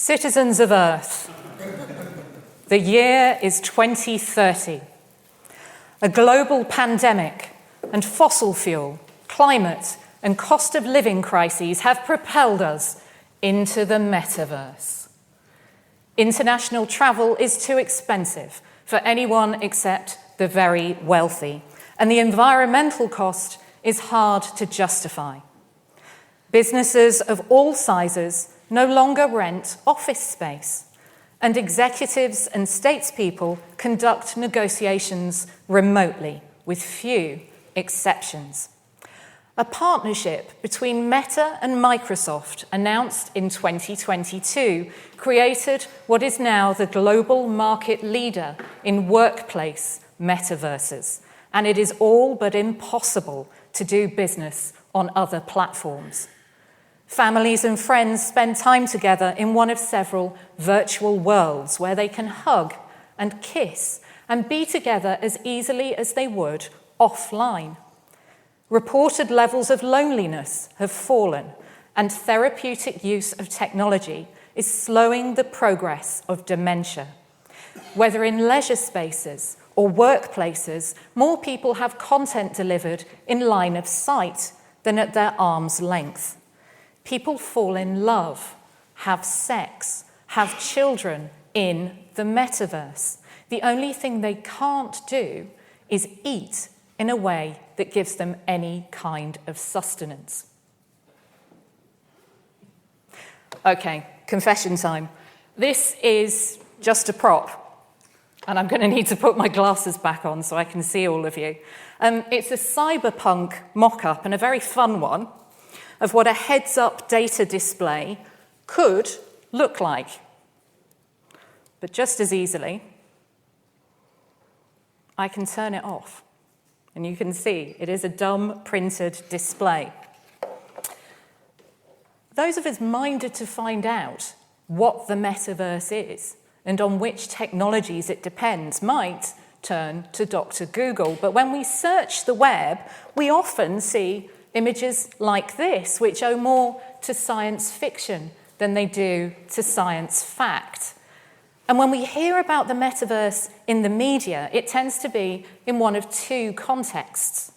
Citizens of Earth, the year is 2030. A global pandemic and fossil fuel, climate, and cost of living crises have propelled us into the metaverse. International travel is too expensive for anyone except the very wealthy, and the environmental cost is hard to justify. Businesses of all sizes no longer rent office space, and executives and statespeople conduct negotiations remotely, with few exceptions. A partnership between Meta and Microsoft, announced in 2022, created what is now the global market leader in workplace metaverses, and it is all but impossible to do business on other platforms. Families and friends spend time together in one of several virtual worlds where they can hug and kiss and be together as easily as they would offline. Reported levels of loneliness have fallen, and therapeutic use of technology is slowing the progress of dementia. Whether in leisure spaces or workplaces, more people have content delivered in line of sight than at their arm's length. People fall in love, have sex, have children in the metaverse. The only thing they can't do is eat in a way that gives them any kind of sustenance. Okay, confession time. This is just a prop, and I'm going to need to put my glasses back on so I can see all of you. It's a cyberpunk mock-up, and a very fun one, of what a heads-up data display could look like. But just as easily, I can turn it off. And you can see it is a dumb printed display. Those of us minded to find out what the metaverse is and on which technologies it depends might turn to Dr. Google. But when we search the web, we often see images like this, which owe more to science fiction than they do to science fact. And when we hear about the metaverse in the media, it tends to be in one of two contexts.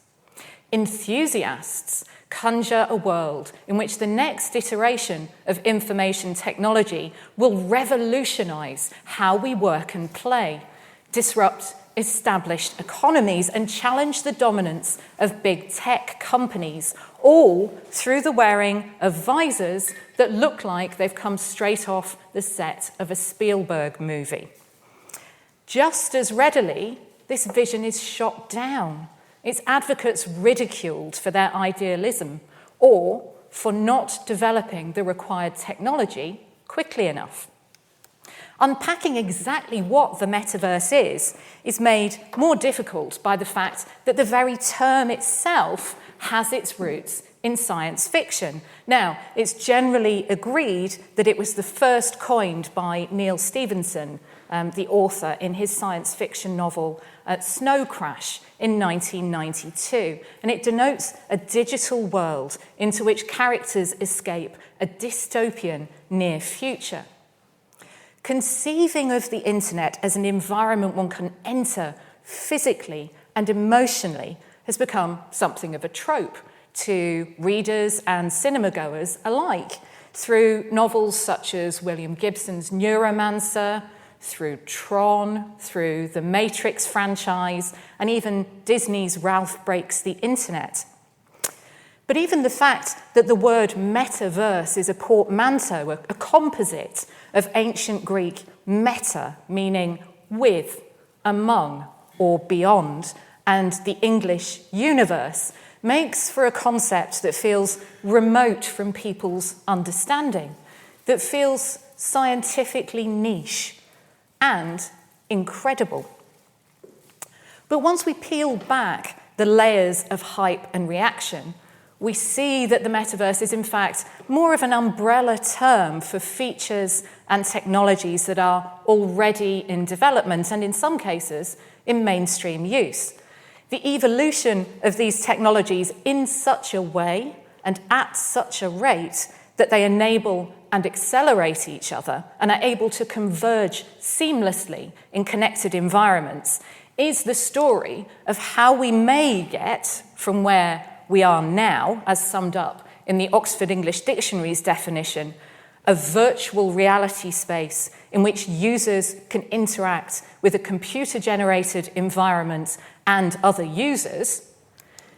Enthusiasts conjure a world in which the next iteration of information technology will revolutionize how we work and play, disrupt established economies, and challenge the dominance of big tech companies, all through the wearing of visors that look like they've come straight off the set of a Spielberg movie. Just as readily, this vision is shot down, its advocates ridiculed for their idealism or for not developing the required technology quickly enough. Unpacking exactly what the metaverse is made more difficult by the fact that the very term itself has its roots in science fiction. Now, it's generally agreed that it was the first coined by Neil Stephenson, the author, in his science fiction novel Snow Crash in 1992, and it denotes a digital world into which characters escape a dystopian near future. Conceiving of the internet as an environment one can enter physically and emotionally has become something of a trope to readers and cinema-goers alike, through novels such as William Gibson's Neuromancer, through Tron, through the Matrix franchise, and even Disney's Ralph Breaks the Internet. But even the fact that the word metaverse is a portmanteau, a composite of ancient Greek meta, meaning with, among, or beyond, and the English universe, makes for a concept that feels remote from people's understanding, that feels scientifically niche and incredible. But once we peel back the layers of hype and reaction, we see that the metaverse is in fact more of an umbrella term for features and technologies that are already in development and in some cases in mainstream use. The evolution of these technologies in such a way and at such a rate that they enable and accelerate each other and are able to converge seamlessly in connected environments is the story of how we may get from where we are now, as summed up in the Oxford English Dictionary's definition, a virtual reality space in which users can interact with a computer-generated environment and other users,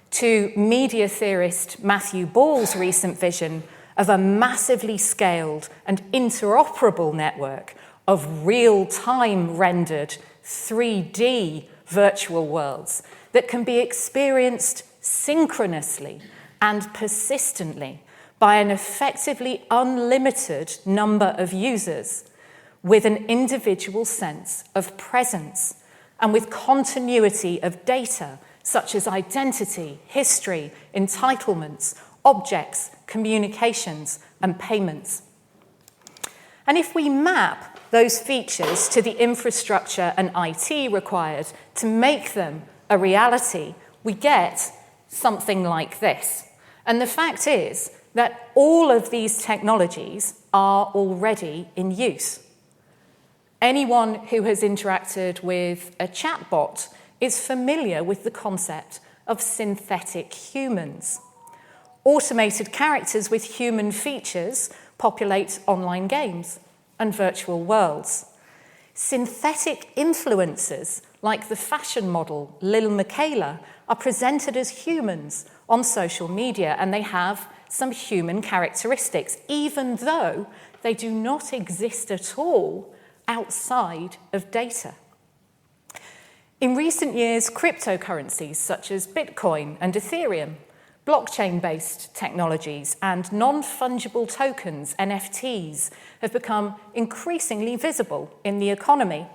to media theorist Matthew Ball's recent vision of a massively scaled and interoperable network of real-time rendered 3D virtual worlds that can be experienced synchronously and persistently by an effectively unlimited number of users with an individual sense of presence and with continuity of data such as identity, history, entitlements, objects, communications, and payments. And if we map those features to the infrastructure and IT required to make them a reality, we get something like this. And the fact is that all of these technologies are already in use. Anyone who has interacted with a chatbot is familiar with the concept of synthetic humans. Automated characters with human features populate online games and virtual worlds. Synthetic influencers, like the fashion model Lil Miquela, are presented as humans on social media, and they have some human characteristics, even though they do not exist at all outside of data. In recent years, cryptocurrencies such as Bitcoin and Ethereum, blockchain-based technologies, and non-fungible tokens, NFTs, have become increasingly visible in the economy.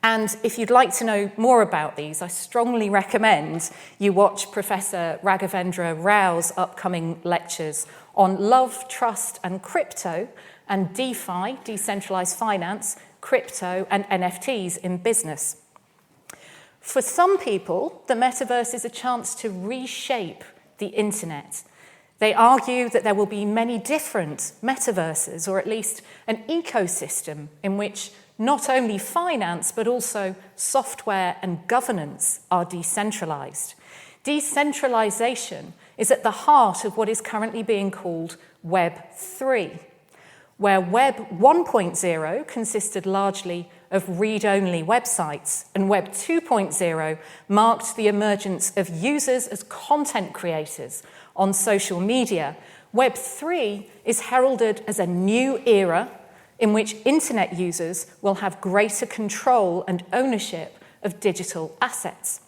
And if you'd like to know more about these, I strongly recommend you watch Professor Raghavendra Rao's upcoming lectures on love, trust, and crypto, and DeFi, decentralized finance, crypto, and NFTs in business. For some people, the metaverse is a chance to reshape the internet. They argue that there will be many different metaverses, or at least an ecosystem in which not only finance but also software and governance are decentralized. Decentralization is at the heart of what is currently being called Web 3, where Web 1.0 consisted largely of read-only websites, and Web 2.0 marked the emergence of users as content creators on social media. Web 3 is heralded as a new era in which internet users will have greater control and ownership of digital assets.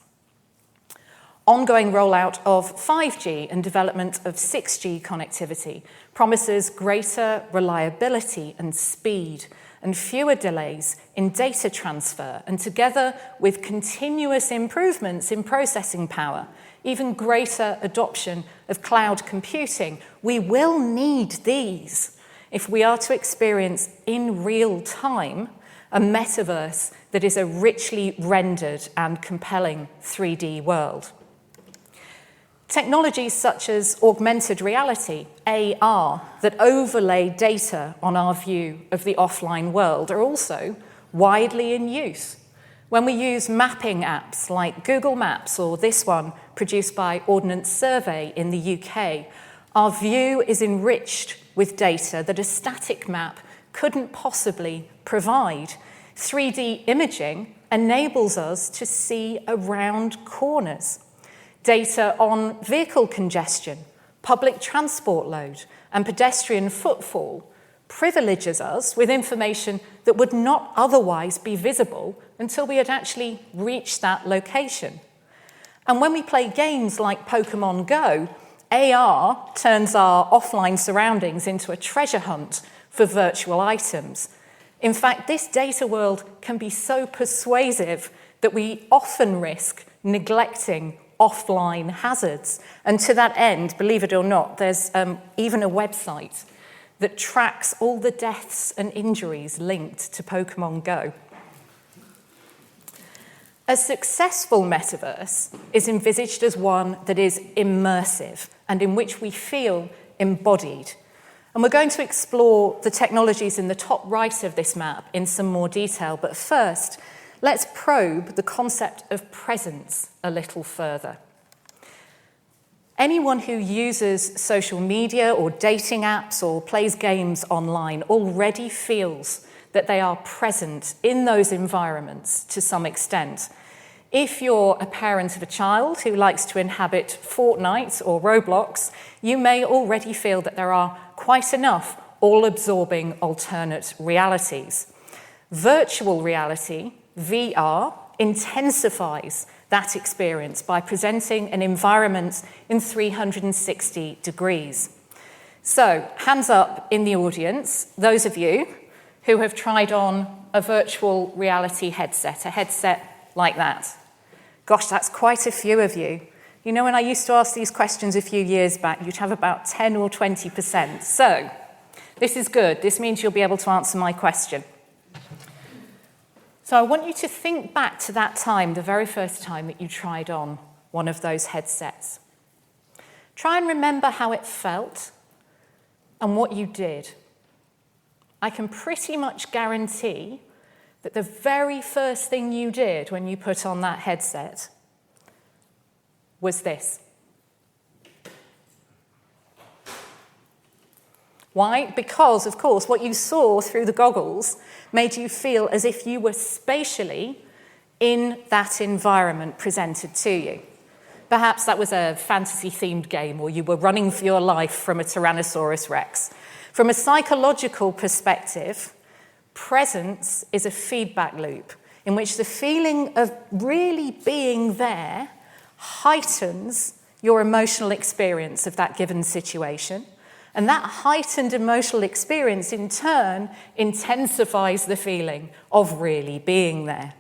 Ongoing rollout of 5G and development of 6G connectivity promises greater reliability and speed and fewer delays in data transfer, and together with continuous improvements in processing power, even greater adoption of cloud computing, we will need these if we are to experience in real time a metaverse that is a richly rendered and compelling 3D world. Technologies such as augmented reality, AR, that overlay data on our view of the offline world are also widely in use. When we use mapping apps like Google Maps or this one produced by Ordnance Survey in the UK, our view is enriched with data that a static map couldn't possibly provide. 3D imaging enables us to see around corners. Data on vehicle congestion, public transport load, and pedestrian footfall privileges us with information that would not otherwise be visible until we had actually reached that location. And when we play games like Pokemon Go, AR turns our offline surroundings into a treasure hunt for virtual items. In fact, this data world can be so persuasive that we often risk neglecting offline hazards. And to that end, believe it or not, there's even a website that tracks all the deaths and injuries linked to Pokemon Go. A successful metaverse is envisaged as one that is immersive and in which we feel embodied. And we're going to explore the technologies in the top right of this map in some more detail. But first, let's probe the concept of presence a little further. Anyone who uses social media or dating apps or plays games online already feels that they are present in those environments to some extent. If you're a parent of a child who likes to inhabit Fortnite or Roblox, you may already feel that there are quite enough all-absorbing alternate realities. Virtual reality, VR, intensifies that experience by presenting an environment in 360 degrees. So, hands up in the audience, those of you who have tried on a virtual reality headset, a headset like that. Gosh, that's quite a few of you. You know, when I used to ask these questions a few years back, you'd have about 10 or 20%. So, this is good. This means you'll be able to answer my question. So I want you to think back to that time, the very first time that you tried on one of those headsets. Try and remember how it felt and what you did. I can pretty much guarantee that the very first thing you did when you put on that headset was this. Why? Because, of course, what you saw through the goggles made you feel as if you were spatially in that environment presented to you. Perhaps that was a fantasy-themed game, or you were running for your life from a Tyrannosaurus Rex. From a psychological perspective, presence is a feedback loop in which the feeling of really being there heightens your emotional experience of that given situation. And that heightened emotional experience, in turn, intensifies the feeling of really being there.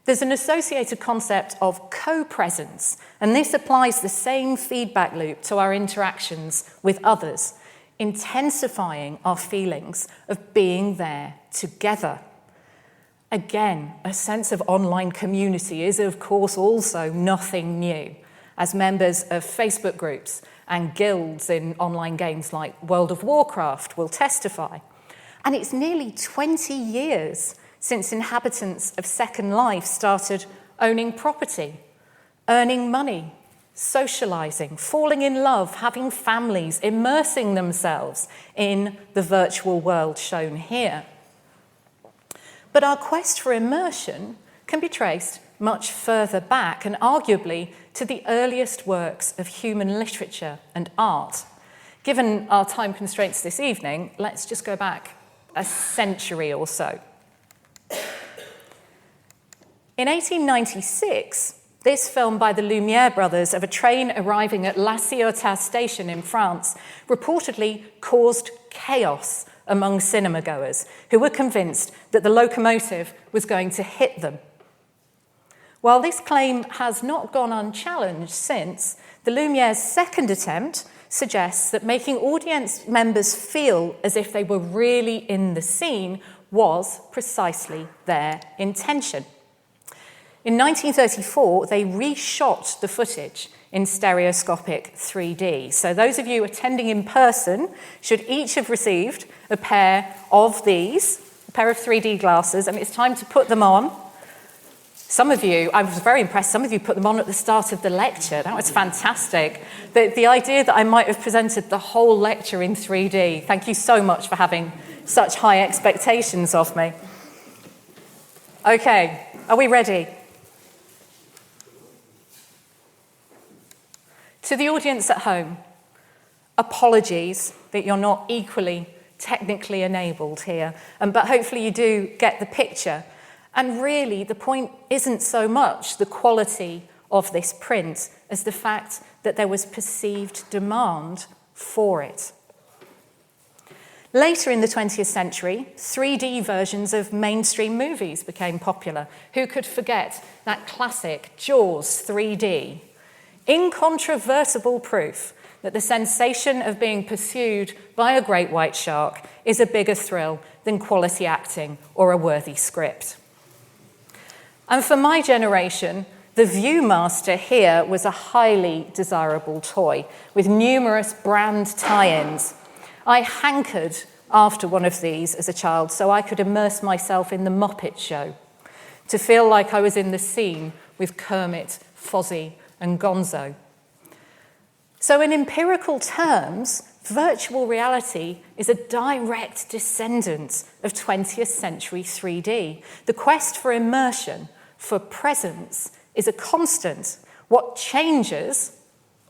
There's an associated concept of co-presence, and this applies the same feedback loop to our interactions with others, intensifying our feelings of being there together. Again, a sense of online community is, of course, also nothing new, as members of Facebook groups and guilds in online games like World of Warcraft will testify. And it's nearly 20 years since inhabitants of Second Life started owning property, earning money, socializing, falling in love, having families, immersing themselves in the virtual world shown here. But our quest for immersion can be traced much further back, and arguably to the earliest works of human literature and art. Given our time constraints this evening, let's just go back a century or so. In 1896, this film by the Lumiere brothers of a train arriving at La Ciotat station in France reportedly caused chaos among cinema-goers who were convinced that the locomotive was going to hit them. While this claim has not gone unchallenged since, the Lumiere's second attempt suggests that making audience members feel as if they were really in the scene was precisely their intention. In 1934, they reshot the footage in stereoscopic 3D. So those of you attending in person should each have received a pair of these, a pair of 3D glasses, and it's time to put them on. Some of you, I was very impressed, some of you put them on at the start of the lecture. That was fantastic. The idea that I might have presented the whole lecture in 3D, thank you so much for having such high expectations of me. Okay, are we ready? To the audience at home, apologies that you're not equally technically enabled here, but hopefully you do get the picture. And really, the point isn't so much the quality of this print as the fact that there was perceived demand for it. Later in the 20th century, 3D versions of mainstream movies became popular. Who could forget that classic Jaws 3D? Incontrovertible proof that the sensation of being pursued by a great white shark is a bigger thrill than quality acting or a worthy script. And for my generation, the Viewmaster here was a highly desirable toy with numerous brand tie-ins. I hankered after one of these as a child so I could immerse myself in the Muppet Show, to feel like I was in the scene with Kermit, Fozzie, and Gonzo. So in empirical terms, virtual reality is a direct descendant of 20th century 3D. The quest for immersion, for presence, is a constant. What changes,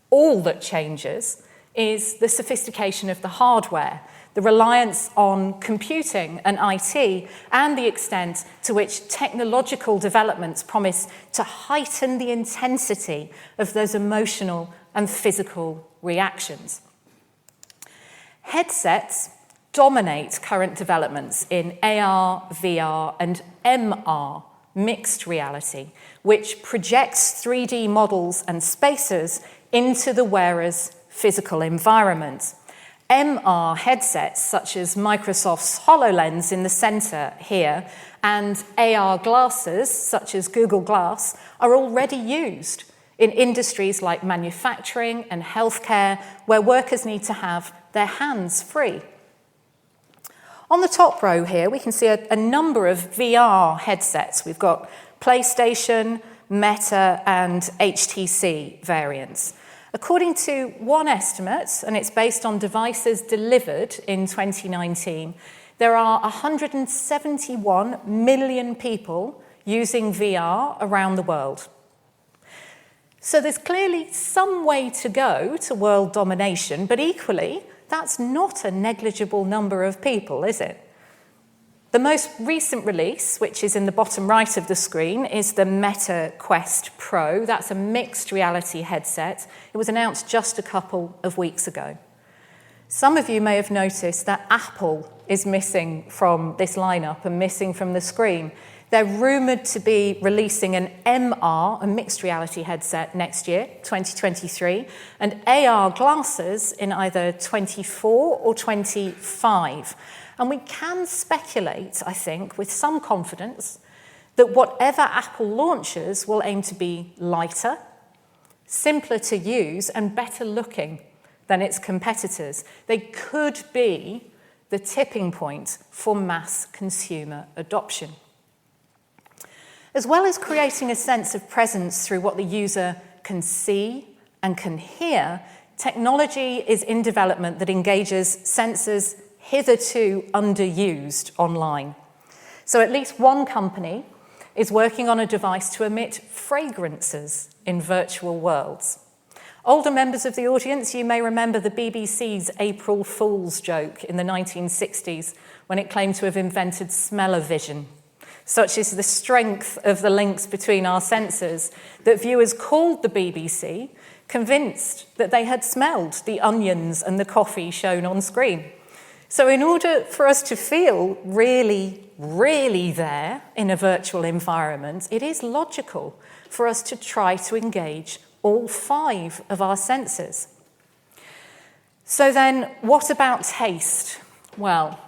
all that changes, is the sophistication of the hardware, the reliance on computing and IT, and the extent to which technological developments promise to heighten the intensity of those emotional and physical reactions. Headsets dominate current developments in AR, VR, and MR, mixed reality, which projects 3D models and spaces into the wearer's physical environment. MR headsets, such as Microsoft's HoloLens in the center here, and AR glasses, such as Google Glass, are already used in industries like manufacturing and healthcare, where workers need to have their hands free. On the top row here, we can see a number of VR headsets. We've got PlayStation, Meta, and HTC variants. According to one estimate, and it's based on devices delivered in 2019, there are 171 million people using VR around the world. So there's clearly some way to go to world domination, but equally, that's not a negligible number of people, is it? The most recent release, which is in the bottom right of the screen, is the Meta Quest Pro. That's a mixed reality headset. It was announced just a couple of weeks ago. Some of you may have noticed that Apple is missing from this lineup and missing from the screen. They're rumoured to be releasing an MR, a mixed reality headset, next year, 2023, and AR glasses in either 24 or 25. And we can speculate, I think, with some confidence, that whatever Apple launches will aim to be lighter, simpler to use, and better looking than its competitors. They could be the tipping point for mass consumer adoption. As well as creating a sense of presence through what the user can see and can hear, technology is in development that engages senses hitherto underused online. So at least one company is working on a device to emit fragrances in virtual worlds. Older members of the audience, you may remember the BBC's April Fool's joke in the 1960s when it claimed to have invented smell-o-vision. Such is the strength of the links between our senses that viewers called the BBC, convinced that they had smelled the onions and the coffee shown on screen. So in order for us to feel really, really there in a virtual environment, it is logical for us to try to engage all 5 of our senses. So then, what about taste? Well,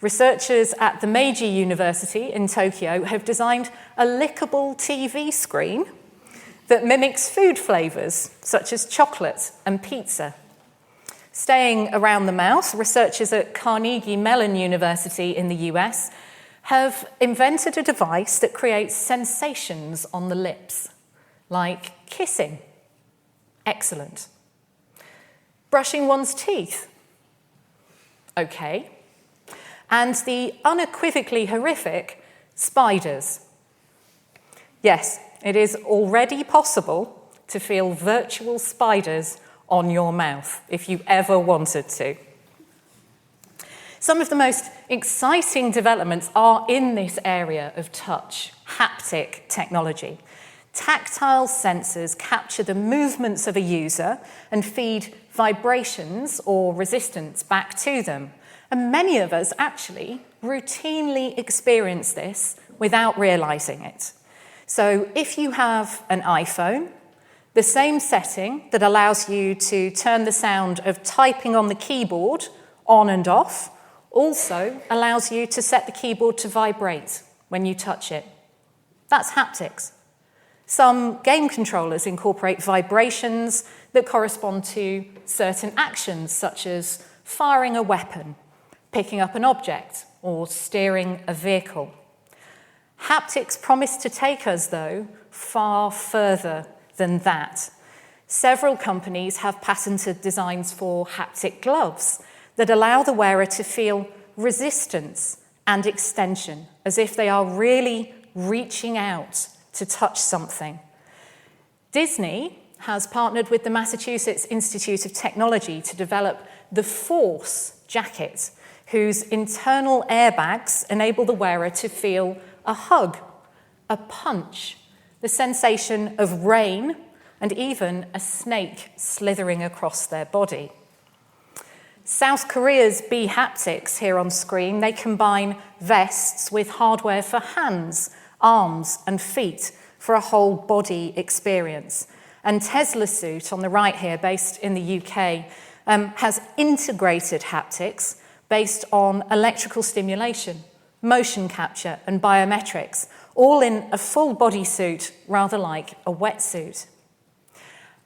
researchers at the Meiji University in Tokyo have designed a lickable TV screen that mimics food flavours, such as chocolate and pizza. Staying around the mouth, researchers at Carnegie Mellon University in the US have invented a device that creates sensations on the lips, like kissing. Excellent. Brushing one's teeth. Okay. And the unequivocally horrific spiders. Yes, it is already possible to feel virtual spiders on your mouth, if you ever wanted to. Some of the most exciting developments are in this area of touch, haptic technology. Tactile sensors capture the movements of a user and feed vibrations or resistance back to them. And many of us actually routinely experience this without realizing it. So if you have an iPhone, the same setting that allows you to turn the sound of typing on the keyboard on and off also allows you to set the keyboard to vibrate when you touch it. That's haptics. Some game controllers incorporate vibrations that correspond to certain actions, such as firing a weapon, picking up an object, or steering a vehicle. Haptics promise to take us, though, far further than that. Several companies have patented designs for haptic gloves that allow the wearer to feel resistance and extension, as if they are really reaching out to touch something. Disney has partnered with the Massachusetts Institute of Technology to develop the Force jacket, whose internal airbags enable the wearer to feel a hug, a punch, the sensation of rain, and even a snake slithering across their body. South Korea's B Haptics here on screen, they combine vests with hardware for hands, arms, and feet for a whole body experience. And Tesla Suit on the right here, based in the UK, has integrated haptics based on electrical stimulation, motion capture, and biometrics, all in a full body suit, rather like a wetsuit.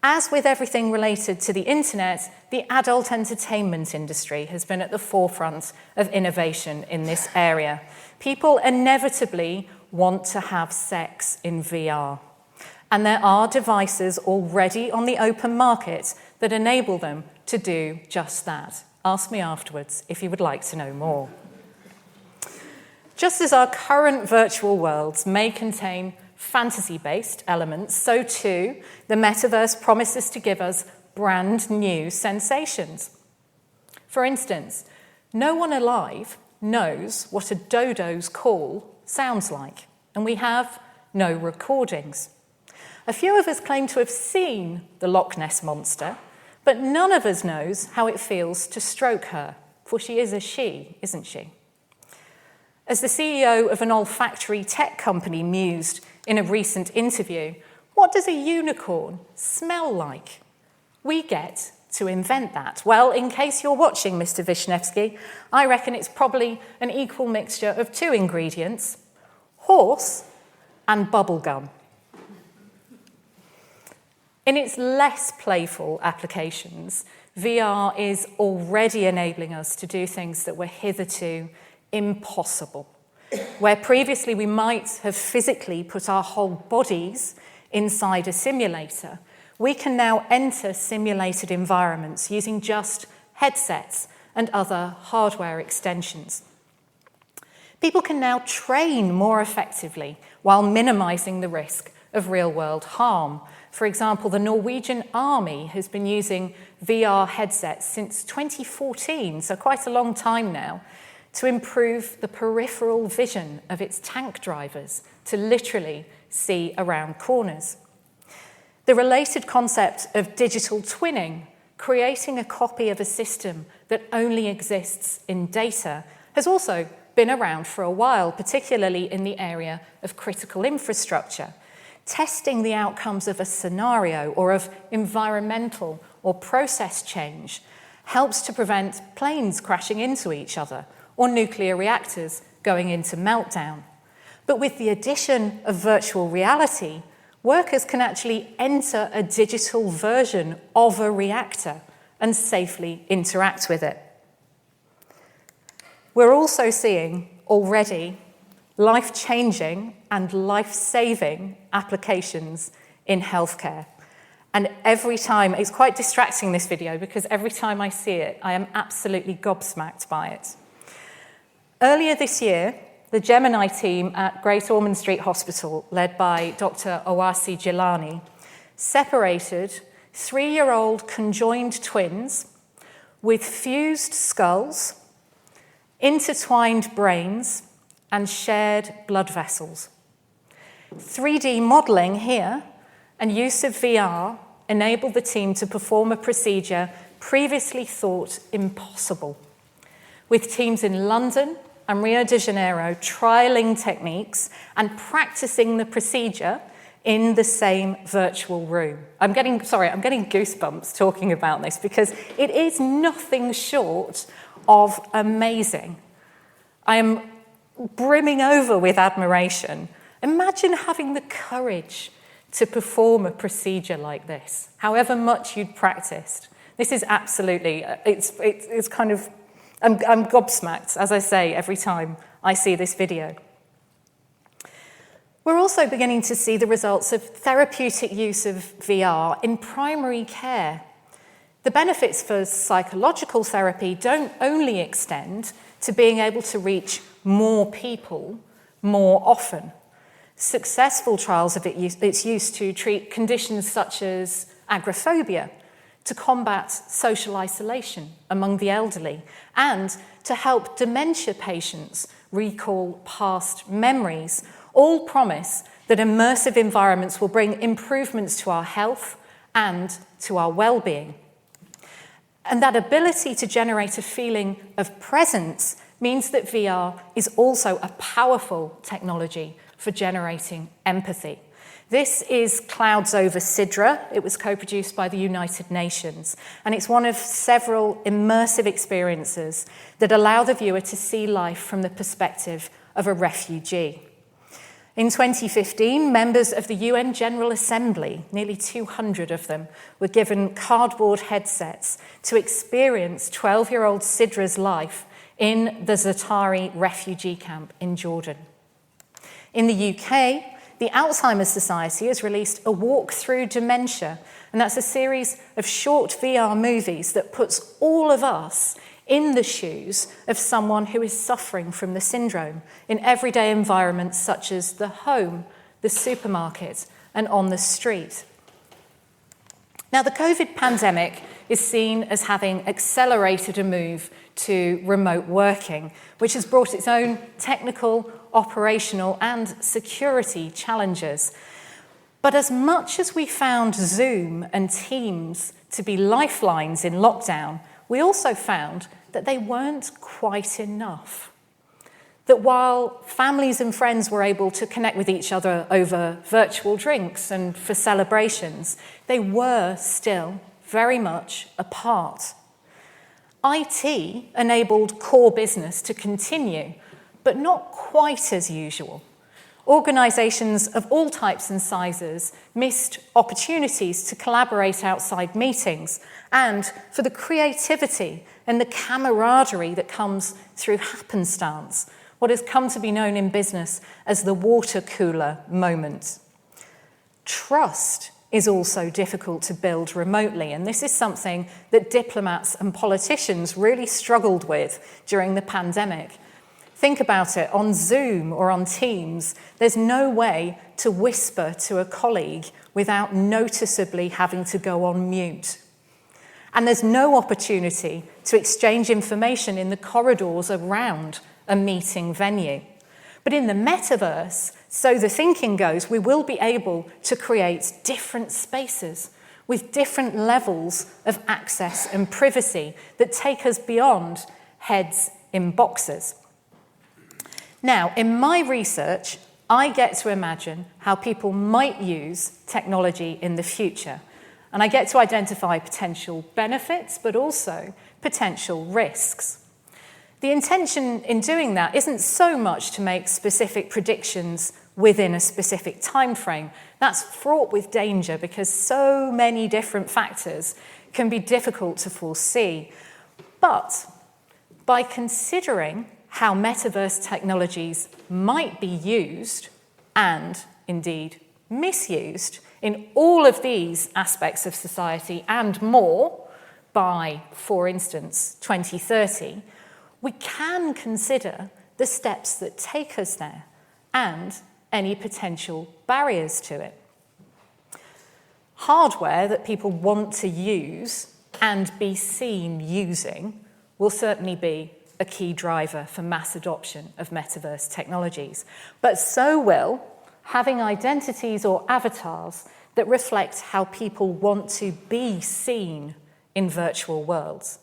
As with everything related to the internet, the adult entertainment industry has been at the forefront of innovation in this area. People inevitably want to have sex in VR. And there are devices already on the open market that enable them to do just that. Ask me afterwards if you would like to know more. Just as our current virtual worlds may contain fantasy-based elements, so too the metaverse promises to give us brand new sensations. For instance, no one alive knows what a dodo's call sounds like, and we have no recordings. A few of us claim to have seen the Loch Ness Monster, but none of us knows how it feels to stroke her, for she is a she, isn't she? As the CEO of an olfactory tech company mused in a recent interview, what does a unicorn smell like? We get to invent that. Well, in case you're watching, Mr. Wisniewski, I reckon it's probably an equal mixture of two ingredients: horse and bubblegum. In its less playful applications, VR is already enabling us to do things that were hitherto impossible. Where previously we might have physically put our whole bodies inside a simulator, we can now enter simulated environments using just headsets and other hardware extensions. People can now train more effectively while minimizing the risk of real-world harm. For example, the Norwegian Army has been using VR headsets since 2014, so quite a long time now, to improve the peripheral vision of its tank drivers to literally see around corners. The related concept of digital twinning, creating a copy of a system that only exists in data, has also been around for a while, particularly in the area of critical infrastructure. Testing the outcomes of a scenario or of environmental or process change helps to prevent planes crashing into each other or nuclear reactors going into meltdown. But with the addition of virtual reality, workers can actually enter a digital version of a reactor and safely interact with it. We're also seeing already life-changing and life-saving applications in healthcare. And every time, it's quite distracting, this video, because every time I see it, I am absolutely gobsmacked by it. Earlier this year, the Gemini team at Great Ormond Street Hospital, led by Dr. Owasi Jilani, separated 3-year-old conjoined twins with fused skulls, intertwined brains, and shared blood vessels. 3D modelling here and use of VR enabled the team to perform a procedure previously thought impossible, with teams in London and Rio de Janeiro trialling techniques and practicing the procedure in the same virtual room. I'm getting goosebumps talking about this because it is nothing short of amazing. I am brimming over with admiration. Imagine having the courage to perform a procedure like this, however much you'd practiced. This is absolutely, it's kind of, I'm gobsmacked, as I say, every time I see this video. We're also beginning to see the results of therapeutic use of VR in primary care. The benefits for psychological therapy don't only extend to being able to reach more people more often. Successful trials of its use to treat conditions such as agoraphobia, to combat social isolation among the elderly, and to help dementia patients recall past memories, all promise that immersive environments will bring improvements to our health and to our well-being. And that ability to generate a feeling of presence means that VR is also a powerful technology for generating empathy. This is Clouds over Sidra. It was co-produced by the United Nations, and it's one of several immersive experiences that allow the viewer to see life from the perspective of a refugee. In 2015, members of the UN General Assembly, nearly 200 of them, were given cardboard headsets to experience 12-year-old Sidra's life in the Zatari refugee camp in Jordan. In the UK, the Alzheimer's Society has released A Walk Through Dementia, and that's a series of short VR movies that puts all of us in the shoes of someone who is suffering from the syndrome in everyday environments such as the home, the supermarket, and on the street. Now, the COVID pandemic is seen as having accelerated a move to remote working, which has brought its own technical, operational, and security challenges. But as much as we found Zoom and Teams to be lifelines in lockdown, we also found that they weren't quite enough. That while families and friends were able to connect with each other over virtual drinks and for celebrations, they were still very much apart. IT enabled core business to continue, but not quite as usual. Organisations of all types and sizes missed opportunities to collaborate outside meetings and for the creativity and the camaraderie that comes through happenstance, what has come to be known in business as the water cooler moment. Trust is also difficult to build remotely, and this is something that diplomats and politicians really struggled with during the pandemic. Think about it, on Zoom or on Teams, there's no way to whisper to a colleague without noticeably having to go on mute. And there's no opportunity to exchange information in the corridors around a meeting venue. But in the metaverse, so the thinking goes, we will be able to create different spaces with different levels of access and privacy that take us beyond heads in boxes. Now, in my research, I get to imagine how people might use technology in the future, and I get to identify potential benefits, but also potential risks. The intention in doing that isn't so much to make specific predictions within a specific time frame. That's fraught with danger because so many different factors can be difficult to foresee. But by considering how metaverse technologies might be used and, indeed, misused in all of these aspects of society and more by, for instance, 2030, we can consider the steps that take us there and any potential barriers to it. Hardware that people want to use and be seen using will certainly be a key driver for mass adoption of metaverse technologies. But so will having identities or avatars that reflect how people want to be seen in virtual worlds.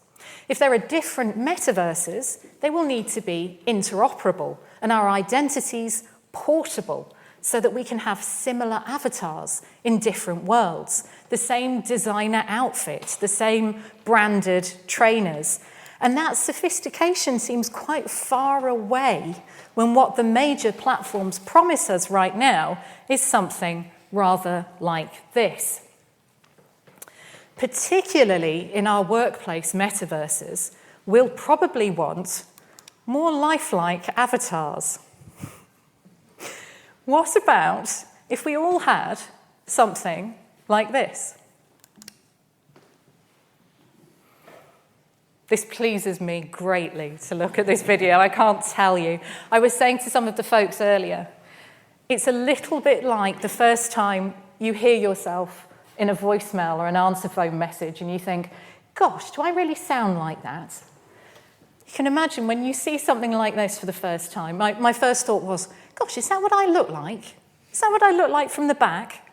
If there are different metaverses, they will need to be interoperable and our identities portable so that we can have similar avatars in different worlds, the same designer outfit, the same branded trainers. And that sophistication seems quite far away when what the major platforms promise us right now is something rather like this. particularly in our workplace metaverses, we'll probably want more lifelike avatars. What about if we all had something like this? This pleases me greatly to look at this video, I can't tell you. I was saying to some of the folks earlier, it's a little bit like the first time you hear yourself in a voicemail or an answer phone message and you think, gosh, do I really sound like that? You can imagine when you see something like this for the first time, my first thought was, gosh, is that what I look like? Is that what I look like from the back?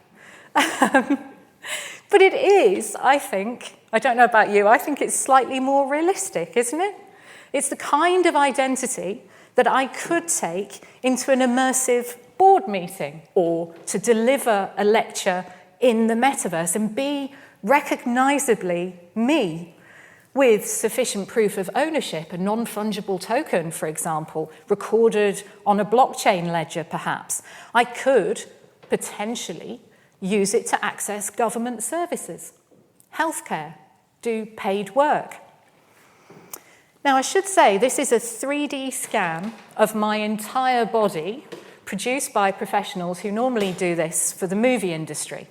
But it is, I think, I don't know about you, I think it's slightly more realistic, isn't it? It's the kind of identity that I could take into an immersive board meeting or to deliver a lecture in the metaverse and be recognisably me with sufficient proof of ownership, a non-fungible token, for example, recorded on a blockchain ledger, perhaps. I could potentially use it to access government services, healthcare, do paid work. Now, I should say this is a 3D scan of my entire body produced by professionals who normally do this for the movie industry.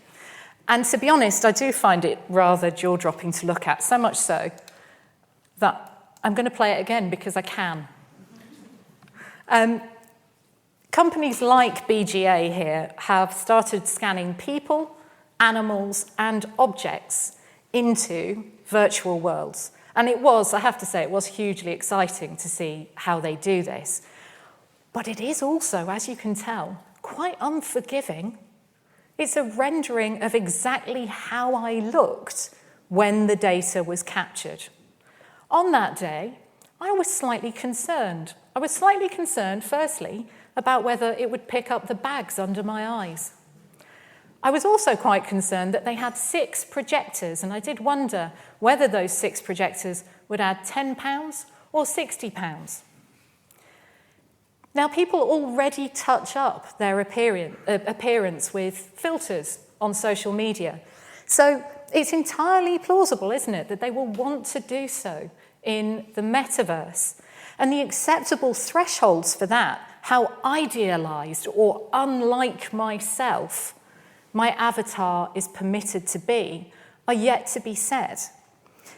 And to be honest, I do find it rather jaw-dropping to look at, so much so that I'm going to play it again because I can. Companies like BGA here have started scanning people, animals, and objects into virtual worlds. And it was, I have to say, it was hugely exciting to see how they do this. But it is also, as you can tell, quite unforgiving. It's a rendering of exactly how I looked when the data was captured. On that day, I was slightly concerned. I was slightly concerned, firstly, about whether it would pick up the bags under my eyes. I was also quite concerned that they had 6 projectors, and I did wonder whether those 6 projectors would add £10 or £60. Now, people already touch up their appearance with filters on social media. So it's entirely plausible, isn't it, that they will want to do so in the metaverse. And the acceptable thresholds for that, how idealized or unlike myself my avatar is permitted to be, are yet to be set.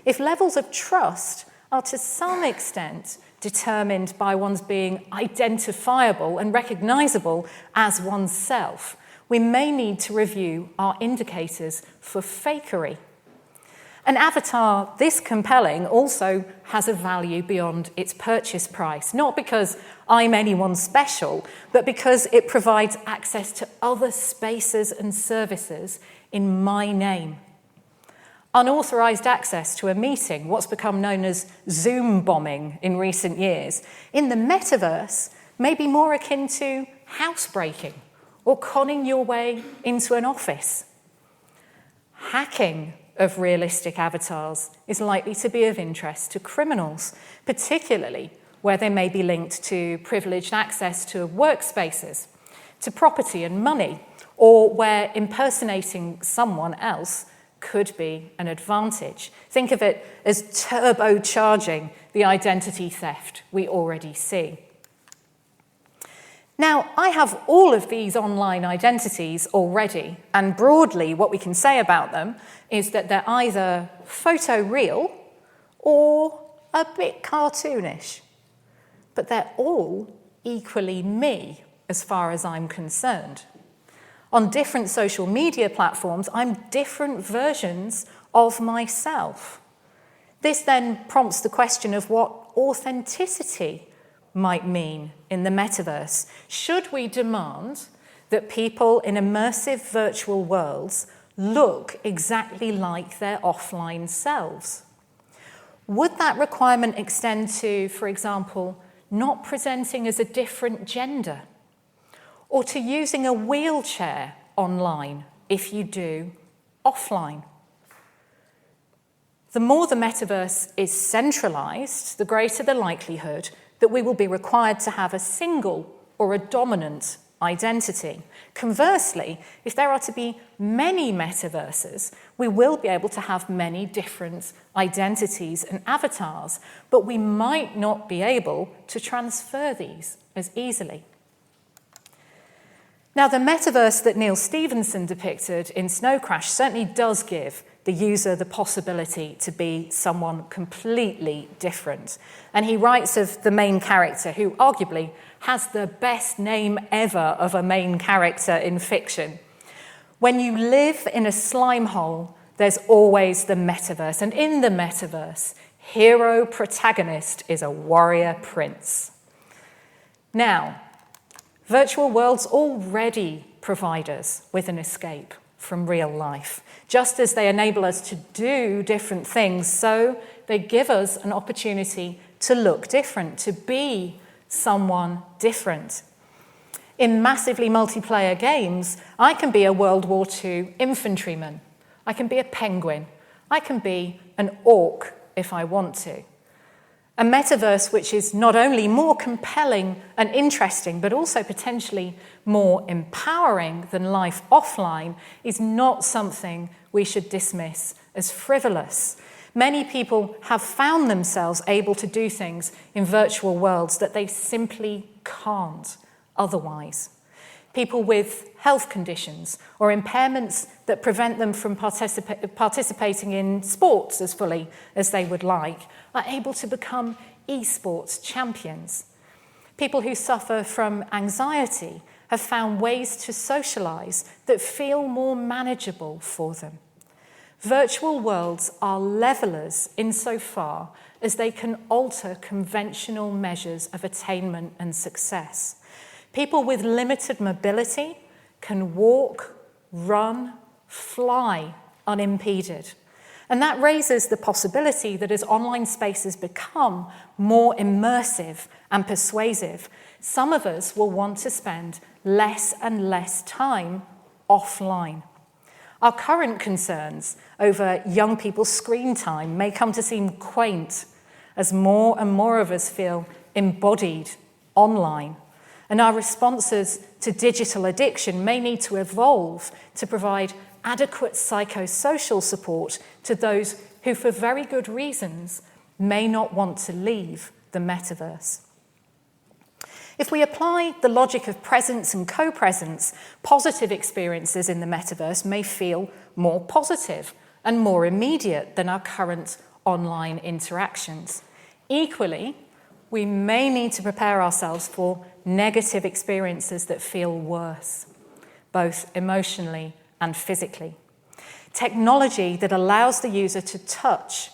If levels of trust are to some extent determined by one's being identifiable and recognizable as oneself, we may need to review our indicators for fakery. An avatar this compelling also has a value beyond its purchase price, not because I'm anyone special, but because it provides access to other spaces and services in my name. Unauthorized access to a meeting, what's become known as Zoom bombing in recent years, in the metaverse may be more akin to housebreaking or conning your way into an office. Hacking of realistic avatars is likely to be of interest to criminals, particularly where they may be linked to privileged access to workspaces, to property and money, or where impersonating someone else could be an advantage. Think of it as turbocharging the identity theft we already see. Now, I have all of these online identities already, and broadly what we can say about them is that they're either photoreal or a bit cartoonish. But they're all equally me, as far as I'm concerned. On different social media platforms, I'm different versions of myself. This then prompts the question of what authenticity might mean in the metaverse. Should we demand that people in immersive virtual worlds look exactly like their offline selves? Would that requirement extend to, for example, not presenting as a different gender, or to using a wheelchair online if you do offline? The more the metaverse is centralized, the greater the likelihood that we will be required to have a single or a dominant identity. Conversely, if there are to be many metaverses, we will be able to have many different identities and avatars, but we might not be able to transfer these as easily. Now, the metaverse that Neil Stephenson depicted in Snow Crash certainly does give the user the possibility to be someone completely different. And he writes of the main character, who arguably has the best name ever of a main character in fiction. When you live in a slime hole, there's always the metaverse. And in the metaverse, hero protagonist is a warrior prince. Now, virtual worlds already provide us with an escape from real life. Just as they enable us to do different things, so they give us an opportunity to look different, to be someone different. In massively multiplayer games, I can be a World War II infantryman. I can be a penguin. I can be an orc if I want to. A metaverse which is not only more compelling and interesting, but also potentially more empowering than life offline, is not something we should dismiss as frivolous. Many people have found themselves able to do things in virtual worlds that they simply can't otherwise. People with health conditions or impairments that prevent them from participating in sports as fully as they would like are able to become esports champions. People who suffer from anxiety have found ways to socialize that feel more manageable for them. Virtual worlds are levelers insofar as they can alter conventional measures of attainment and success. People with limited mobility can walk, run, fly unimpeded. And that raises the possibility that as online spaces become more immersive and persuasive, some of us will want to spend less and less time offline. Our current concerns over young people's screen time may come to seem quaint as more and more of us feel embodied online. And our responses to digital addiction may need to evolve to provide adequate psychosocial support to those who, for very good reasons, may not want to leave the metaverse. If we apply the logic of presence and co-presence, positive experiences in the metaverse may feel more positive and more immediate than our current online interactions. Equally, we may need to prepare ourselves for negative experiences that feel worse, both emotionally and physically. Technology that allows the user to touch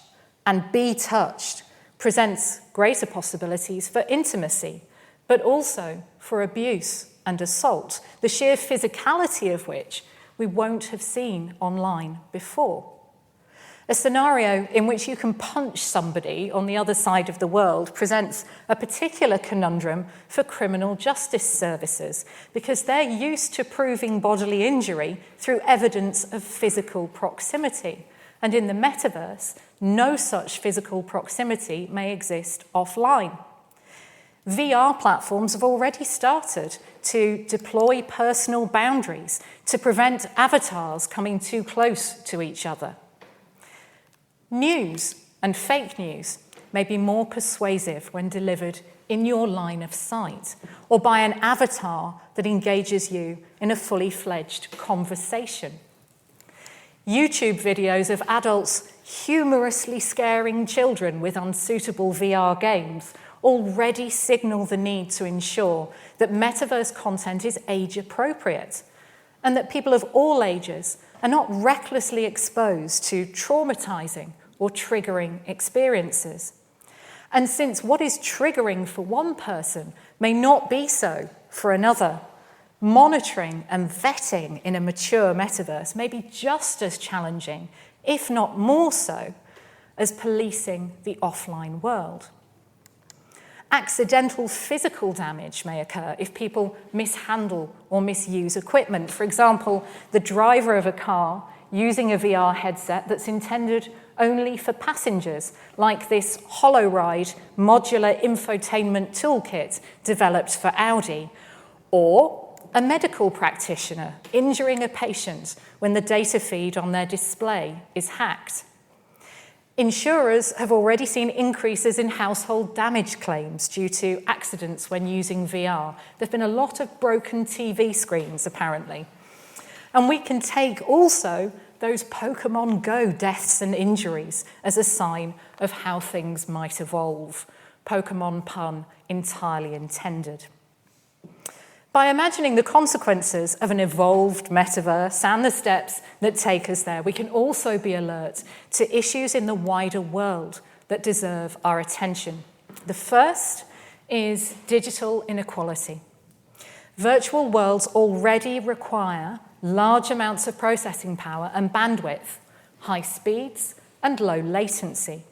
and be touched presents greater possibilities for intimacy, but also for abuse and assault, the sheer physicality of which we won't have seen online before. A scenario in which you can punch somebody on the other side of the world presents a particular conundrum for criminal justice services because they're used to proving bodily injury through evidence of physical proximity. And in the metaverse, no such physical proximity may exist offline. VR platforms have already started to deploy personal boundaries to prevent avatars coming too close to each other. News and fake news may be more persuasive when delivered in your line of sight or by an avatar that engages you in a fully fledged conversation. YouTube videos of adults humorously scaring children with unsuitable VR games already signal the need to ensure that metaverse content is age appropriate and that people of all ages are not recklessly exposed to traumatizing or triggering experiences. And since what is triggering for one person may not be so for another, monitoring and vetting in a mature metaverse may be just as challenging, if not more so, as policing the offline world. Accidental physical damage may occur if people mishandle or misuse equipment. For example, the driver of a car using a VR headset that's intended only for passengers, like this HoloRide modular infotainment toolkit developed for Audi, or a medical practitioner injuring a patient when the data feed on their display is hacked. Insurers have already seen increases in household damage claims due to accidents when using VR. There have been a lot of broken TV screens, apparently. And we can take also those Pokemon Go deaths and injuries as a sign of how things might evolve. Pokemon pun entirely intended. By imagining the consequences of an evolved metaverse and the steps that take us there, we can also be alert to issues in the wider world that deserve our attention. The first is digital inequality. Virtual worlds already require large amounts of processing power and bandwidth, high speeds and low latency.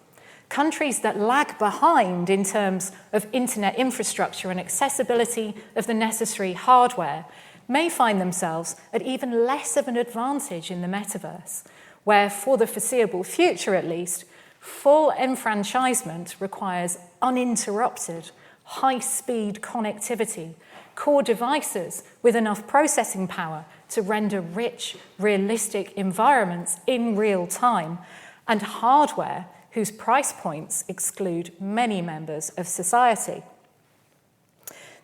Countries that lag behind in terms of internet infrastructure and accessibility of the necessary hardware may find themselves at even less of an advantage in the metaverse, where, for the foreseeable future at least, full enfranchisement requires uninterrupted, high-speed connectivity, core devices with enough processing power to render rich, realistic environments in real time, and hardware whose price points exclude many members of society.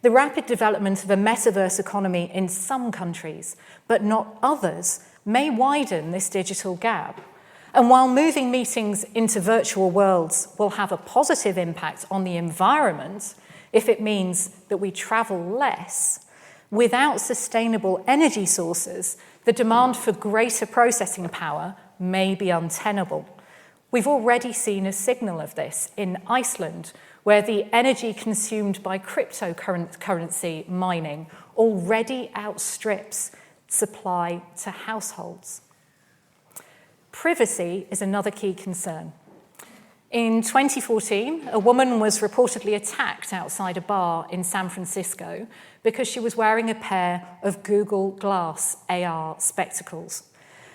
The rapid development of a metaverse economy in some countries, but not others, may widen this digital gap. And while moving meetings into virtual worlds will have a positive impact on the environment, if it means that we travel less, without sustainable energy sources, the demand for greater processing power may be untenable. We've already seen a signal of this in Iceland, where the energy consumed by cryptocurrency mining already outstrips supply to households. Privacy is another key concern. In 2014, a woman was reportedly attacked outside a bar in San Francisco because she was wearing a pair of Google Glass AR spectacles.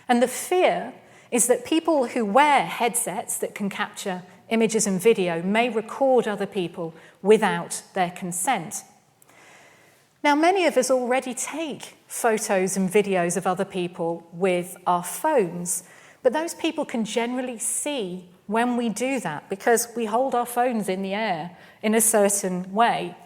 And the fear is that people who wear headsets that can capture images and video may record other people without their consent. Now, many of us already take photos and videos of other people with our phones, but those people can generally see when we do that because we hold our phones in the air in a certain way.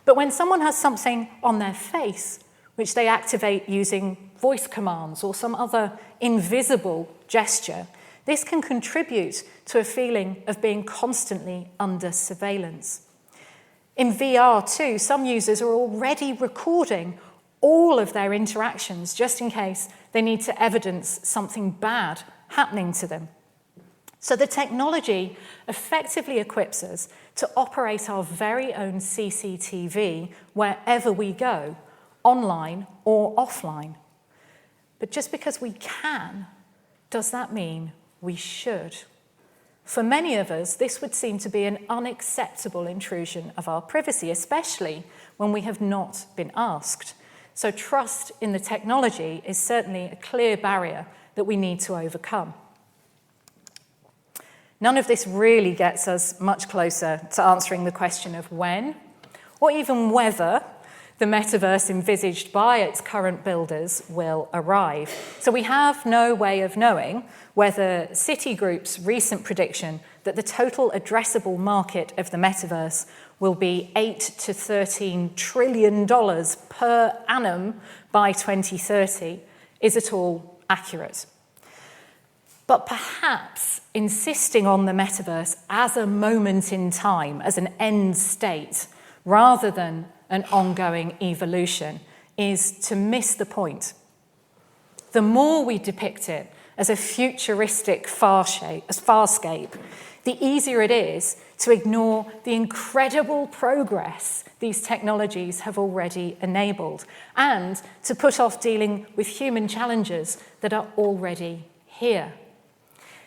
But when someone has something on their face, which they activate using voice commands or some other invisible gesture, this can contribute to a feeling of being constantly under surveillance. In VR too, some users are already recording all of their interactions just in case they need to evidence something bad happening to them. So the technology effectively equips us to operate our very own CCTV wherever we go, online or offline. But just because we can, does that mean we should? For many of us, this would seem to be an unacceptable intrusion of our privacy, especially when we have not been asked. So trust in the technology is certainly a clear barrier that we need to overcome. None of this really gets us much closer to answering the question of when, or even whether, the metaverse envisaged by its current builders will arrive. So we have no way of knowing whether Citigroup's recent prediction that the total addressable market of the metaverse will be $8 to $13 trillion per annum by 2030 is at all accurate. But perhaps insisting on the metaverse as a moment in time, as an end state, rather than an ongoing evolution, is to miss the point. The more we depict it as a futuristic farscape, the easier it is to ignore the incredible progress these technologies have already enabled, and to put off dealing with human challenges that are already here.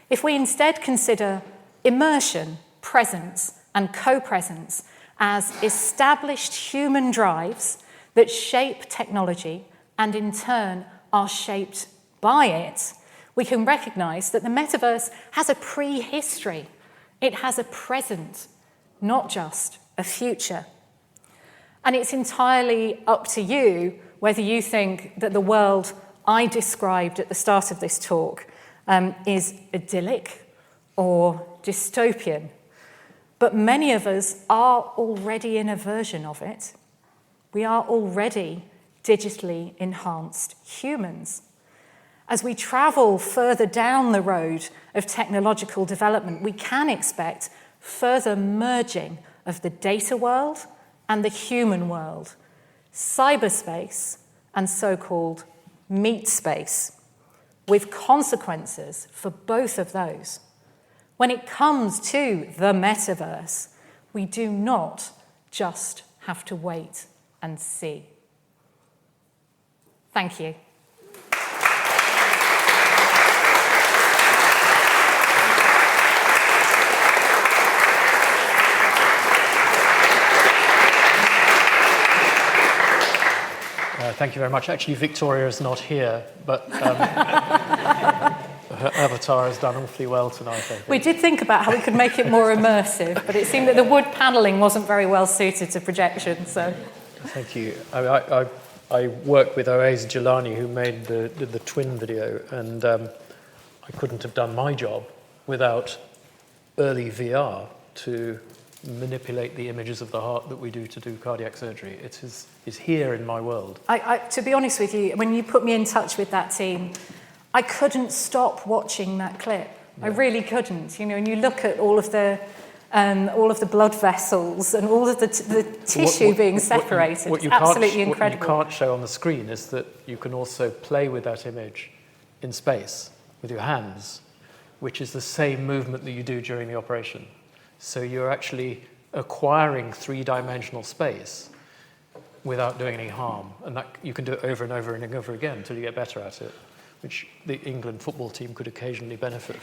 If we instead consider immersion, presence, and co-presence as established human drives that shape technology and in turn are shaped by it, we can recognize that the metaverse has a prehistory. It has a present, not just a future. And it's entirely up to you whether you think that the world I described at the start of this talk is idyllic or dystopian. But many of us are already in a version of it. We are already digitally enhanced humans. As we travel further down the road of technological development, we can expect further merging of the data world and the human world, cyberspace and so-called meat space, with consequences for both of those. When it comes to the metaverse, we do not just have to wait and see. Thank you. Thank you very much. Actually, Victoria is not here, but her avatar has done awfully well tonight, I think. We did think about how we could make it more immersive, but it seemed that the wood panelling wasn't very well suited to projection, so... Thank you. I worked with Oasis Jelani, who made the twin video, and I couldn't have done my job without early VR to manipulate the images of the heart that we do to do cardiac surgery. It is here in my world. To be honest with you, when you put me in touch with that team, I couldn't stop watching that clip. Yeah. I really couldn't. You know, and you look at all of the blood vessels and all of the tissue being separated. It's absolutely incredible. What you can't show on the screen is that you can also play with that image in space with your hands, which is the same movement that you do during the operation. So you're actually acquiring three-dimensional space without doing any harm. And that you can do it over and over and over again until you get better at it, which the England football team could occasionally benefit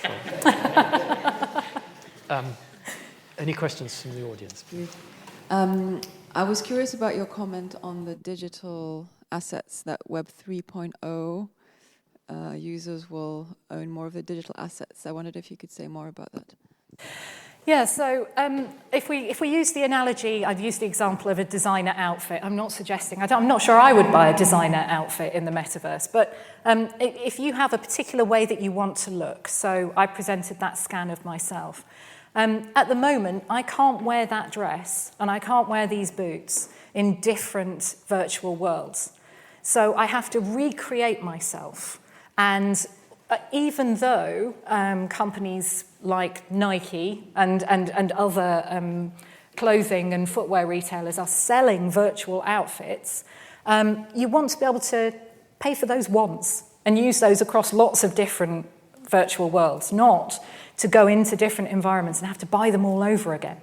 from. Any questions from the audience, please? I was curious about your comment on the digital assets, that Web 3.0 users will own more of the digital assets. I wondered if you could say more about that. Yeah, so if we use the analogy, I've used the example of a designer outfit. I'm not suggesting, I'm not sure I would buy a designer outfit in the metaverse, but if you have a particular way that you want to look, so I presented that scan of myself. At the moment, I can't wear that dress and I can't wear these boots in different virtual worlds. So I have to recreate myself. And even though companies like Nike and other clothing and footwear retailers are selling virtual outfits, you want to be able to pay for those once and use those across lots of different virtual worlds, not to go into different environments and have to buy them all over again.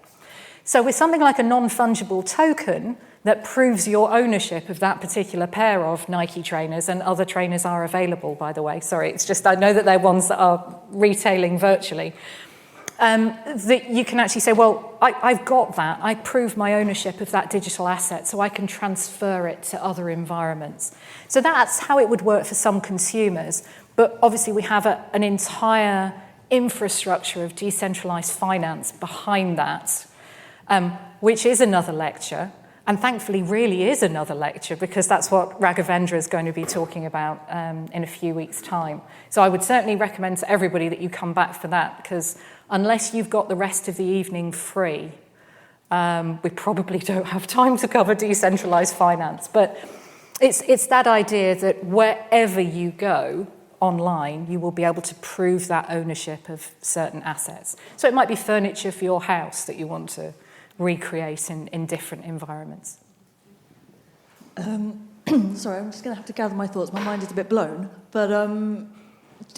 So with something like a non-fungible token that proves your ownership of that particular pair of Nike trainers, and other trainers are available, by the way. Sorry, it's just I know that they're ones that are retailing virtually. That you can actually say, well, I've got that. I prove my ownership of that digital asset, so I can transfer it to other environments. So that's how it would work for some consumers. But obviously we have an entire infrastructure of decentralized finance behind that, which is another lecture. And thankfully really is another lecture, because that's what Raghavendra is going to be talking about in a few weeks' time. So I would certainly recommend to everybody that you come back for that, because unless you've got the rest of the evening free, we probably don't have time to cover decentralized finance. But it's that idea that wherever you go online, you will be able to prove that ownership of certain assets. So it might be furniture for your house that you want to recreate in different environments. Sorry, I'm just going to have to gather my thoughts. My mind is a bit blown. But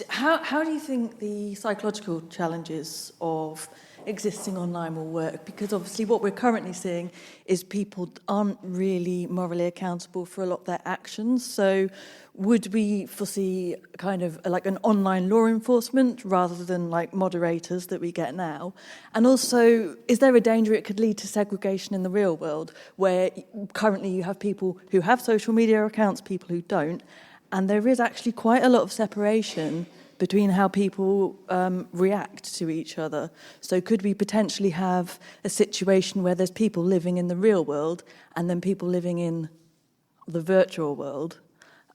how do you think the psychological challenges of existing online will work? Because obviously what we're currently seeing is people aren't really morally accountable for a lot of their actions. So would we foresee kind of like an online law enforcement rather than like moderators that we get now? And also, is there a danger it could lead to segregation in the real world, where currently you have people who have social media accounts, people who don't, and there is actually quite a lot of separation between how people react to each other. So could we potentially have a situation where there's people living in the real world and then people living in the virtual world,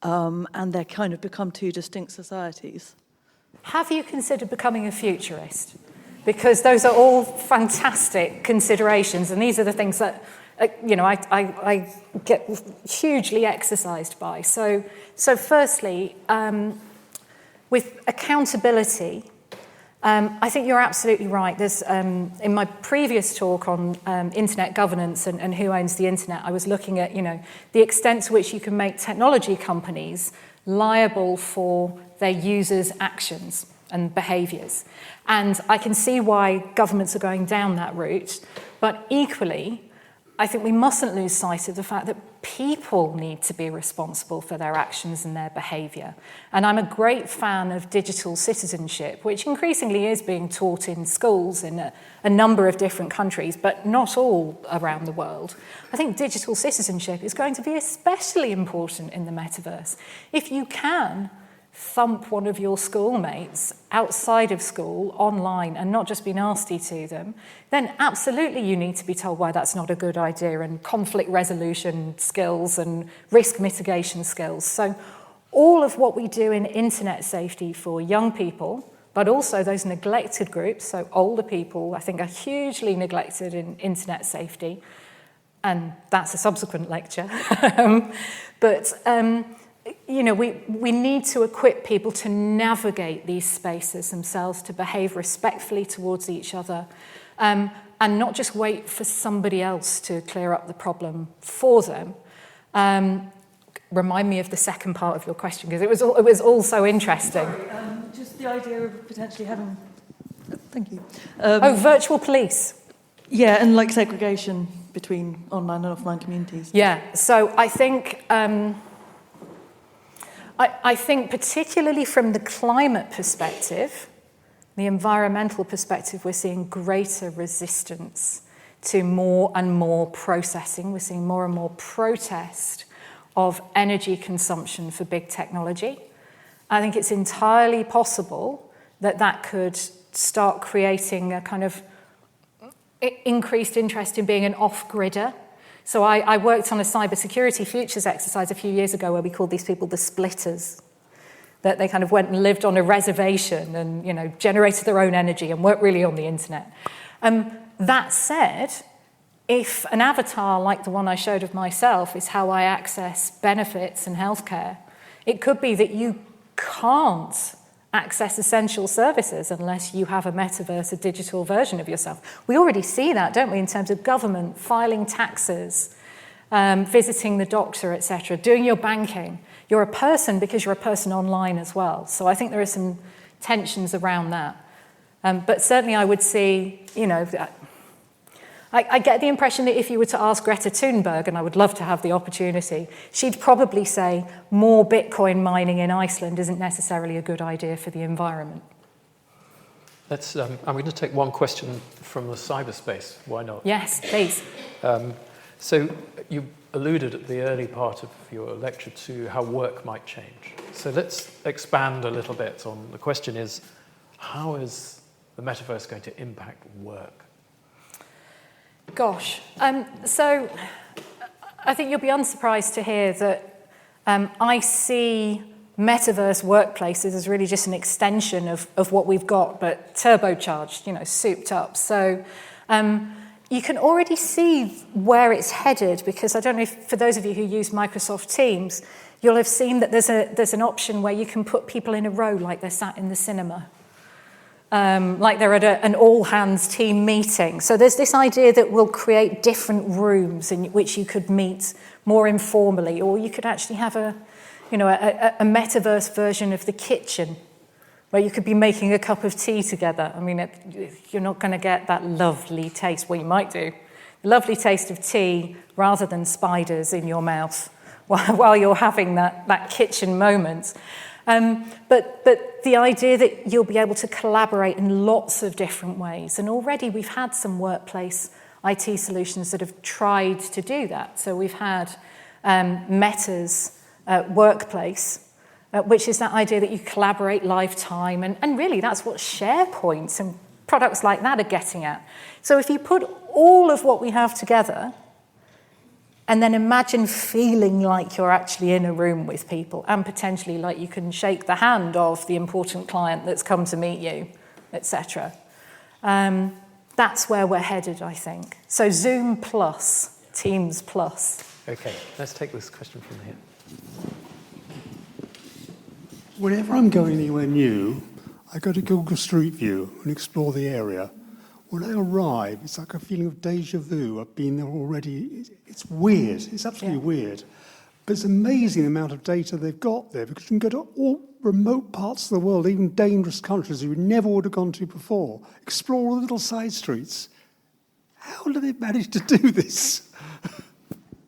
and they kind of become two distinct societies. Have you considered becoming a futurist? Because those are all fantastic considerations, and these are the things that I get hugely exercised by. So firstly, with accountability, I think you're absolutely right. There's in my previous talk on internet governance and who owns the internet, I was looking at the extent to which you can make technology companies liable for their users' actions and behaviours. And I can see why governments are going down that route, but equally, I think we mustn't lose sight of the fact that people need to be responsible for their actions and their behaviour. And I'm a great fan of digital citizenship, which increasingly is being taught in schools in a number of different countries, but not all around the world. I think digital citizenship is going to be especially important in the metaverse. If you can thump one of your schoolmates outside of school, online, and not just be nasty to them, then absolutely you need to be told why that's not a good idea, and conflict resolution skills and risk mitigation skills. So all of what we do in internet safety for young people, but also those neglected groups, so older people, I think, are hugely neglected in internet safety, and that's a subsequent lecture. We need to equip people to navigate these spaces themselves, to behave respectfully towards each other, and not just wait for somebody else to clear up the problem for them. Remind me of the second part of your question, because it was all so interesting. Just the idea of potentially having... Thank you. Virtual police. Yeah, and like segregation between online and offline communities. Yeah, so I think... I think particularly from the climate perspective, the environmental perspective, we're seeing greater resistance to more and more processing. We're seeing more and more protest of energy consumption for big technology. I think it's entirely possible that could start creating a kind of increased interest in being an off-gridder. So I worked on a cybersecurity futures exercise a few years ago where we called these people the splitters, that they kind of went and lived on a reservation and generated their own energy and weren't really on the internet. That said, if an avatar like the one I showed of myself is how I access benefits and healthcare, it could be that you can't access essential services unless you have a metaverse, a digital version of yourself. We already see that, don't we, in terms of government, filing taxes, visiting the doctor, etc., doing your banking. You're a person because you're a person online as well. So I think there are some tensions around that. But certainly I would see, I get the impression that if you were to ask Greta Thunberg, and I would love to have the opportunity, she'd probably say more Bitcoin mining in Iceland isn't necessarily a good idea for the environment. I'm going to take one question from the cyberspace. Why not? Yes, please. So you alluded at the early part of your lecture to how work might change. So let's expand a little bit on the question is, how is the metaverse going to impact work? Gosh, so I think you'll be unsurprised to hear that I see metaverse workplaces as really just an extension of what we've got, but turbocharged, souped up. So you can already see where it's headed, because I don't know if, for those of you who use Microsoft Teams, you'll have seen that there's an option where you can put people in a row like they're sat in the cinema. Like they're at an all-hands team meeting. So there's this idea that we'll create different rooms in which you could meet more informally, or you could actually have a metaverse version of the kitchen where you could be making a cup of tea together. I mean, you're not going to get that lovely taste. Well, you might do. The lovely taste of tea rather than spiders in your mouth while you're having that kitchen moment. But the idea that you'll be able to collaborate in lots of different ways. And already we've had some workplace IT solutions that have tried to do that. So we've had Meta's Workplace, which is that idea that you collaborate live time. And really that's what SharePoint and products like that are getting at. So if you put all of what we have together, And then imagine feeling like you're actually in a room with people and potentially like you can shake the hand of the important client that's come to meet you, etc. That's where we're headed, I think. So Zoom plus, Teams plus. Okay, let's take this question from here. Whenever I'm going anywhere new, I go to Google Street View and explore the area. When I arrive, it's like a feeling of deja vu. I've been there already. It's weird. It's absolutely weird. But it's amazing the amount of data they've got there, because you can go to all remote parts of the world, even dangerous countries you never would have gone to before, explore all the little side streets. How do they manage to do this?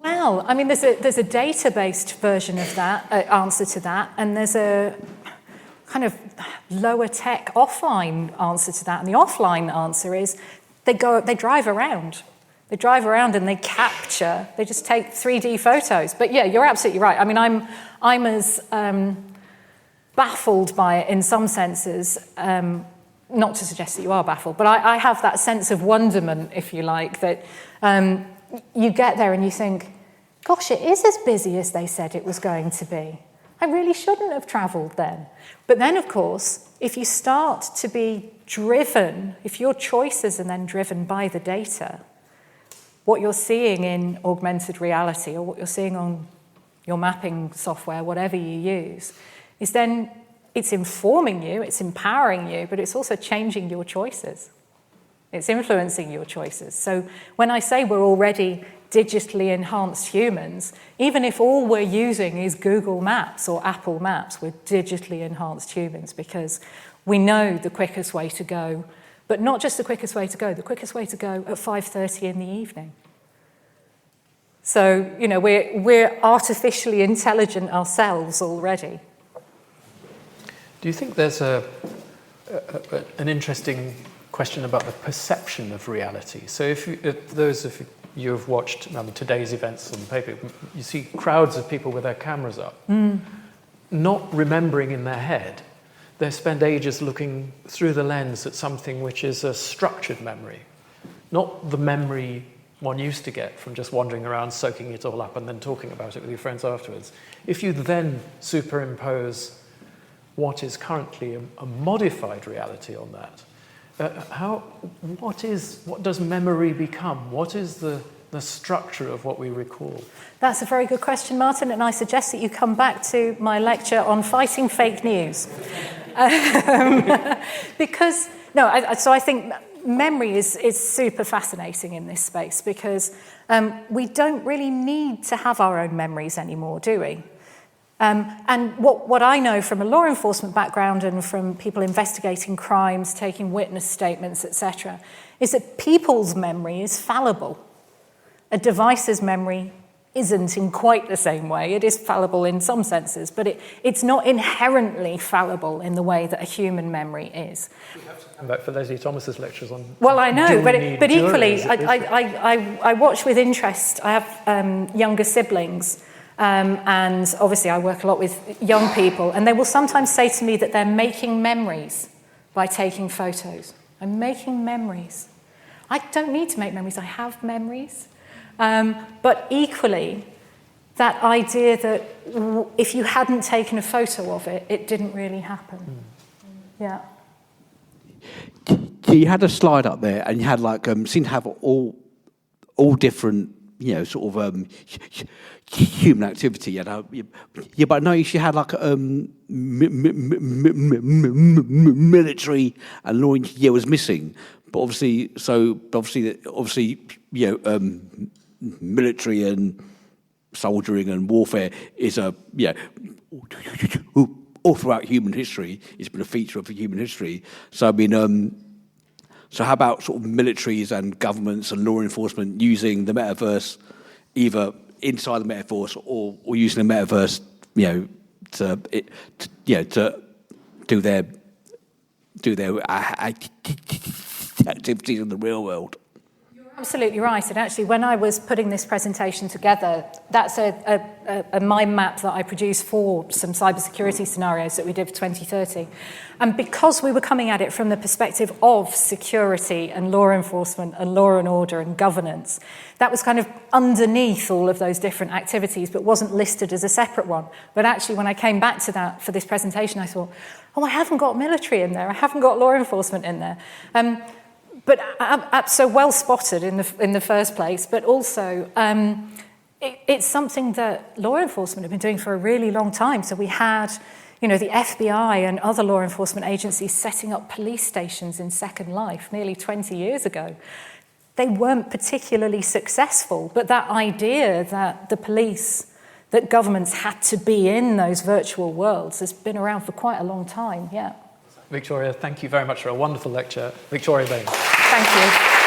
Well, I mean, there's a data-based version of that, answer to that, and there's a kind of lower tech offline answer to that. And the offline answer is they drive around. They drive around and they capture, they just take 3D photos. But yeah, you're absolutely right. I mean, I'm as baffled by it in some senses, not to suggest that you are baffled, but I have that sense of wonderment, if you like, that you get there and you think, gosh, it is as busy as they said it was going to be. I really shouldn't have travelled then. But then, of course, if you start to be driven, if your choices are then driven by the data, what you're seeing in augmented reality or what you're seeing on your mapping software, whatever you use, is then it's informing you, it's empowering you, but it's also changing your choices. It's influencing your choices. So when I say we're already digitally enhanced humans, even if all we're using is Google Maps or Apple Maps, we're digitally enhanced humans because we know the quickest way to go, but not just the quickest way to go at 5:30 in the evening. So, you know, we're artificially intelligent ourselves already. Do you think there's an interesting question about the perception of reality? So if those of you have watched today's events on the paper, you see crowds of people with their cameras up, not remembering in their head. They spend ages looking through the lens at something which is a structured memory, not the memory one used to get from just wandering around, soaking it all up and then talking about it with your friends afterwards. If you then superimpose what is currently a modified reality on that, what does memory become? What is the structure of what we recall? That's a very good question, Martin, and I suggest that you come back to my lecture on fighting fake news. Because, so I think memory is super fascinating in this space because we don't really need to have our own memories anymore, do we? And what I know from a law enforcement background and from people investigating crimes, taking witness statements, etc., is that people's memory is fallible. A device's memory isn't in quite the same way. It is fallible in some senses, but it's not inherently fallible in the way that a human memory is. We have to come back for Leslie Thomas's lectures on. Well, I know, but equally, I watch with interest. I have younger siblings. And obviously I work a lot with young people, and they will sometimes say to me that they're making memories by taking photos. I'm making memories. I don't need to make memories, I have memories. But equally, that idea that if you hadn't taken a photo of it, it didn't really happen. Yeah. You had a slide up there, and you had seemed to have all different, sort of human activity. But I noticed you had military and law was missing. But obviously, military and soldiering and warfare is all throughout human history. It's been a feature of human history. So I mean. So how about sort of militaries and governments and law enforcement using the metaverse, either inside the metaverse or using the metaverse, to do their activities in the real world? You're Absolutely right. And actually, when I was putting this presentation together, that's a mind map that I produced for some cybersecurity scenarios that we did for 2030. And because we were coming at it from the perspective of security and law enforcement and law and order and governance, that was kind of underneath all of those different activities, but wasn't listed as a separate one. But actually, when I came back to that for this presentation, I thought, oh, I haven't got military in there. I haven't got law enforcement in there. But so well spotted in the first place, but also it's something that law enforcement have been doing for a really long time. So we had, the FBI and other law enforcement agencies setting up police stations in Second Life nearly 20 years ago. They weren't particularly successful, but that idea that the police, that governments had to be in those virtual worlds has been around for quite a long time, yeah. Victoria, thank you very much for a wonderful lecture. Victoria Baines. Thank you.